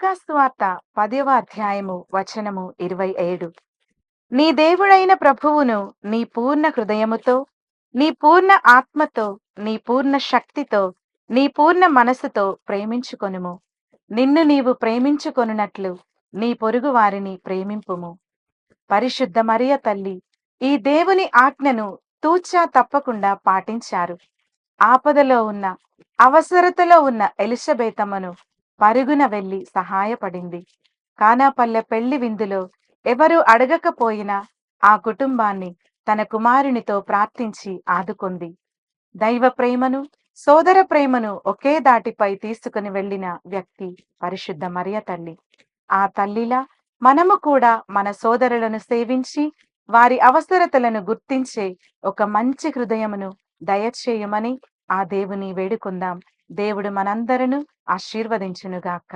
లూకాసు వార్త 10వ అధ్యాయము వచనము 27. నీ దేవుడైన ప్రభువును నీ పూర్ణ హృదయముతో, నీ పూర్ణ ఆత్మతో, నీ పూర్ణ శక్తితో, నీ పూర్ణ మనసుతో ప్రేమించుకొనుము. నిన్ను నీవు ప్రేమించుకొనున్నట్లు నీ పొరుగు వారిని ప్రేమింపుము. పరిశుద్ధ మరియ తల్లి ఈ దేవుని ఆజ్ఞను తూచా తప్పకుండా పాటించారు. ఆపదలో ఉన్న, అవసరతలో ఉన్న ఎలిజబెతమ్మను పరుగున వెళ్లి సహాయపడింది. కానాపల్లె పెళ్లి విందులో ఎవరు అడగకపోయినా ఆ కుటుంబాన్ని తన కుమారునితో ప్రార్థించి ఆదుకొంది. దైవ ప్రేమను, సోదర ప్రేమను ఒకే దాటిపై తీసుకుని వెళ్లిన వ్యక్తి పరిశుద్ధ మరియ తల్లి. ఆ తల్లిలా మనము కూడా మన సోదరులను సేవించి వారి అవసరతలను గుర్తించే ఒక మంచి హృదయమును దయచేయమని ఆ దేవుని వేడుకుందాం. దేవుడు మనందరను ఆశీర్వదించునుగాక.